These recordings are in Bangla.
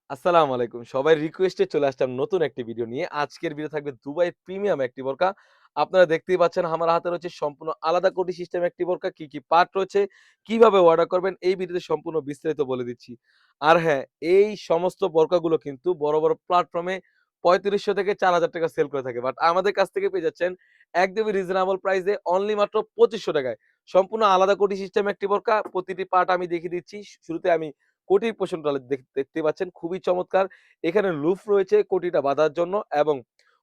আসসালামু আলাইকুম। সবার রিকোয়েস্টে চলে আসলাম নতুন একটি ভিডিও নিয়ে। আজকের ভিডিও থাকবে দুবাইয়ের প্রিমিয়াম একটি বোরকা। আপনারা দেখতেই পাচ্ছেন আমার হাতে রয়েছে সম্পূর্ণ আলাদা কোটি সিস্টেম একটি বোরকা। কি পার্ট রয়েছে, কিভাবে অর্ডার করবেন এই ভিডিওতে সম্পূর্ণ বিস্তারিত বলে দিচ্ছি। আর হ্যাঁ, এই সমস্ত বোরকাগুলো কিন্তু বড় প্ল্যাটফর্মে ৳৩৫০০ থেকে ৳৪,০০০ সেল করে থাকে। বাট আমাদের কাছ থেকে পেয়ে যাচ্ছেন একদমই রিজনেবল প্রাইসে অনলি মাত্র ৳২৫০০ য়। সম্পূর্ণ আলাদা কোটি সিস্টেম একটি বোরকা। প্রতিটি পার্ট আমি দেখিয়ে দিচ্ছি। শুরুতে আমি কোটির পোরশনটা দেখতে পাচ্ছেন খুবই চমৎকার। এখানে লুফ রয়েছে কোটিটা বাঁধার জন্য এবং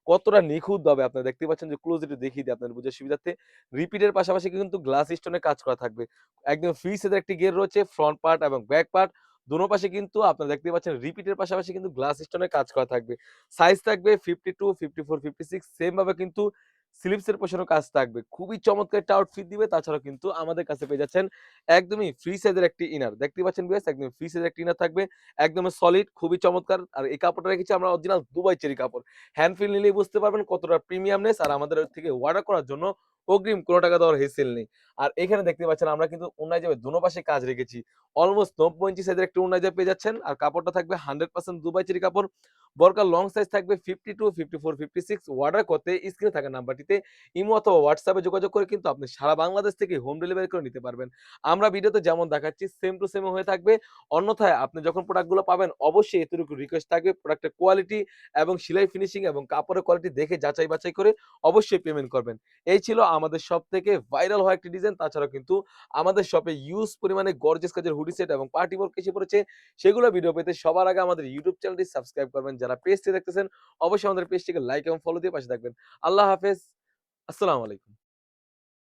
কতটা নিখুঁতভাবে আপনারা দেখতে পাচ্ছেন যে ক্লোজ একটু দেখিয়ে দিই আপনাদের বোঝার সুবিধার্থে। রিপিটের পাশাপাশি কিন্তু গ্লাস স্টোনের কাজ করা থাকবে। একদম ফ্রি সাইজের একটি গের রয়েছে ফ্রন্ট পার্ট এবং ব্যাক পার্ট। দোনো পাশে কিন্তু আপনারা দেখতে পাচ্ছেন রিপিটের পাশাপাশি কিন্তু গ্লাস স্টোনের কাজ করা থাকবে। সাইজ থাকবে 52, 54, 56 সেম ভাবে কিন্তু স্লিপস এর পেছনেও কাজ থাকবে। খুবই চমৎকার একটা আউটফিট দিবে। তাছাড়াও কিন্তু আমাদের কাছে পেয়ে যাচ্ছেন একদমই ফ্রি সাইজের একটি ইনার। দেখতেই পাচ্ছেন ভিউয়ার্স একদম ফ্রি সাইজের একটি ইনার থাকবে। একদমই সলিড খুবই চমৎকার। আর এই কাপড়টা রেখেছি আমরা অরিজিনাল দুবাই চেরি কাপড়। হ্যান্ড ফিল নিলেই বুঝতে পারবেন কতটা প্রিমিয়ামনেস আর আমাদের থেকে অর্ডার করার জন্য অগ্রিম কোন টাকা দেওয়ার হেসেল নেই। আর এখানে দেখতে পাচ্ছেন আমরা কিন্তু ওড়নায় যাবে দোনো পাশে কাজ রেখেছি। অলমোস্ট ৯০ ইঞ্চি সাইজের একটি ওড়নায় পেয়ে যাচ্ছেন। আর কাপড়টা থাকবে 100% দুবাই চেরি কাপড়। বোরকার লং সাইজ থাকবে 52, 54, 56 অর্ডার করতে স্ক্রিনে থাকা নাম্বারটিতে ইমো অথবা হোয়াটসঅ্যাপে যোগাযোগ করে কিন্তু আপনি সারা বাংলাদেশ থেকে হোম ডেলিভারি করে নিতে পারবেন। আমরা ভিডিওতে যেমন দেখাচ্ছি সেম টু সেম হয়ে থাকবে। অন্যথায় আপনি যখন প্রোডাক্টগুলো পাবেন অবশ্যই এতটুকু রিকোয়েস্ট থাকবে প্রোডাক্টের কোয়ালিটি এবং সেলাই ফিনিশিং এবং কাপড়ের কোয়ালিটি দেখে যাচাই বাছাই করে অবশ্যই পেমেন্ট করবেন। এই ছিল আমাদের শপ থেকে ভাইরাল হওয়া একটি ডিজাইন। তাছাড়াও কিন্তু আমাদের শপে হিউজ পরিমাণে গর্জিয়াস কাজের হুডি সেট এবং পার্টি ওয়ার এসে পড়েছে। সেগুলো ভিডিও পেতে সবার আগে আমাদের ইউটিউব চ্যানেলটি সাবস্ক্রাইব করবেন। যারা পেজটি দেখতেছেন অবশ্যই আমাদের পেজটিকে লাইক এবং ফলো দিয়ে পাশে থাকবেন। আল্লাহ হাফেজ। আসসালামু আলাইকুম।